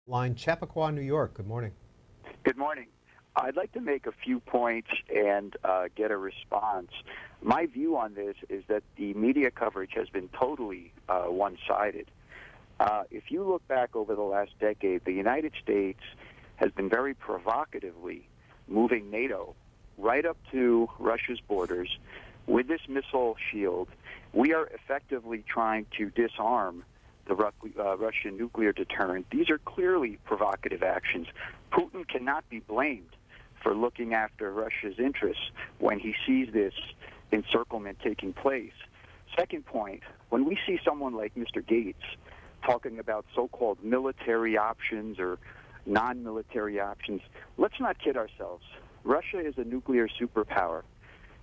Line, Chappaqua, New York. Good morning. Good morning. I'd like to make a few points and get a response. My view on this is that the media coverage has been totally one-sided. If you look back over the last decade, the United States has been very provocatively moving NATO right up to Russia's borders with this missile shield. We are effectively trying to disarm the Russian nuclear deterrent. These are clearly provocative actions. Putin cannot be blamed for looking after Russia's interests when he sees this encirclement taking place. Second point, when we see someone like Mr. Gates talking about so-called military options or non-military options, let's not kid ourselves. Russia is a nuclear superpower.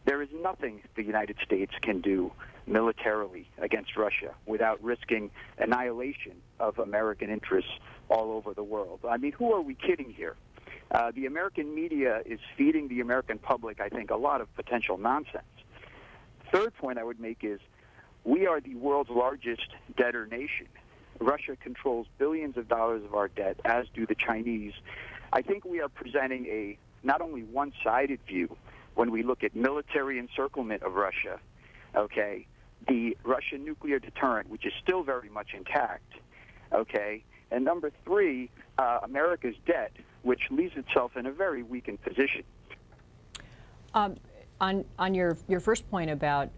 There is nothing the United States can do militarily against Russia without risking annihilation of American interests all over the world. I mean, who are we kidding here? The American media is feeding the American public, I think, a lot of potential nonsense. Third point I would make is we are the world's largest debtor nation. Russia controls billions of dollars of our debt, as do the Chinese. I think we are presenting a not only one-sided view when we look at military encirclement of Russia, okay, the Russian nuclear deterrent, which is still very much intact, okay, and number three, America's debt, which leaves itself in a very weakened position. On your first point about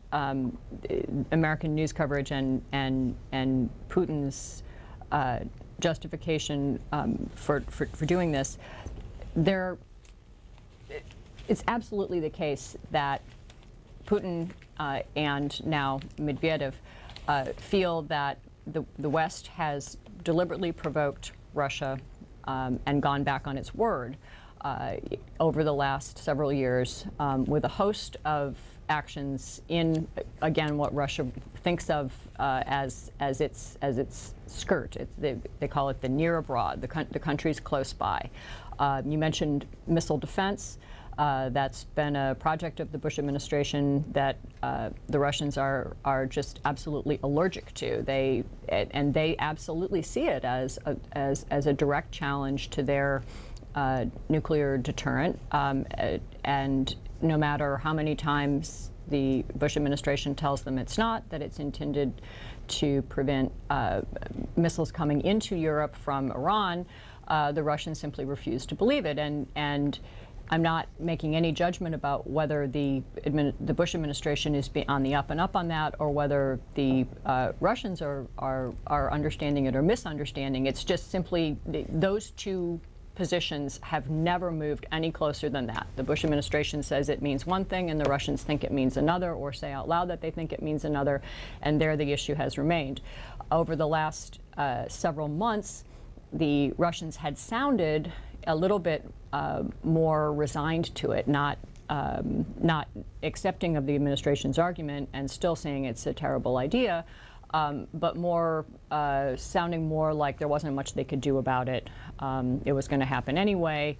American news coverage and Putin's justification for doing this, it's absolutely the case that Putin and now Medvedev feel that the West has deliberately provoked Russia and gone back on its word over the last several years with a host of actions in, again, what Russia thinks of as its skirt. They call it the near abroad, the countries close by. You mentioned missile defense. That's been a project of the Bush administration that the Russians are just absolutely allergic to. They absolutely see it as a direct challenge to their nuclear deterrent. And no matter how many times the Bush administration tells them it's not, that it's intended to prevent missiles coming into Europe from Iran, the Russians simply refuse to believe it. And I'm not making any judgment about whether the Bush administration is on the up and up on that, or whether the Russians are understanding it or misunderstanding. It's just simply those two positions have never moved any closer than that. The Bush administration says it means one thing, and the Russians think it means another, or say out loud that they think it means another, and there the issue has remained. Over the last several months, the Russians had sounded a little bit more resigned to it, not accepting of the administration's argument and still saying it's a terrible idea, but more sounding more like there wasn't much they could do about it. It was going to happen anyway,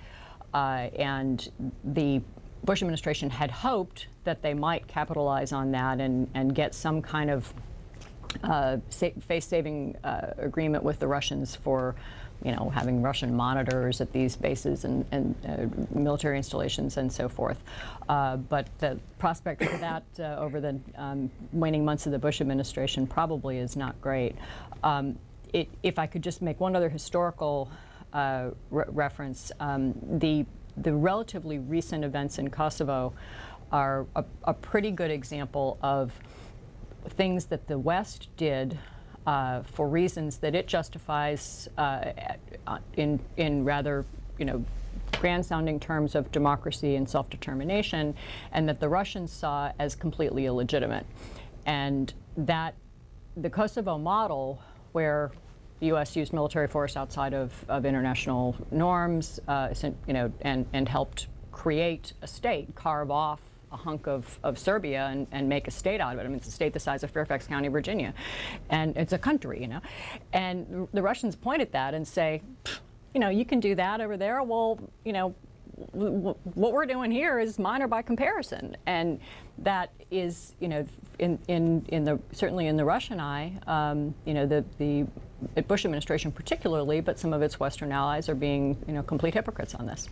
and the Bush administration had hoped that they might capitalize on that and get some kind of face-saving agreement with the Russians for, having Russian monitors at these bases and military installations and so forth. But the prospect for that over the waning months of the Bush administration probably is not great. If I could just make one other historical reference, the relatively recent events in Kosovo are a pretty good example of things that the West did for reasons that it justifies in rather, grand-sounding terms of democracy and self-determination, and that the Russians saw as completely illegitimate. And that the Kosovo model, where the U.S. used military force outside of international norms, and helped create a state, carve off a hunk of Serbia and make a state out of it. I mean, it's a state the size of Fairfax County, Virginia. And it's a country, And the Russians point at that and say, you can do that over there. Well, what we're doing here is minor by comparison, and that is, certainly in the Russian eye, the Bush administration particularly, but some of its Western allies are being, complete hypocrites on this.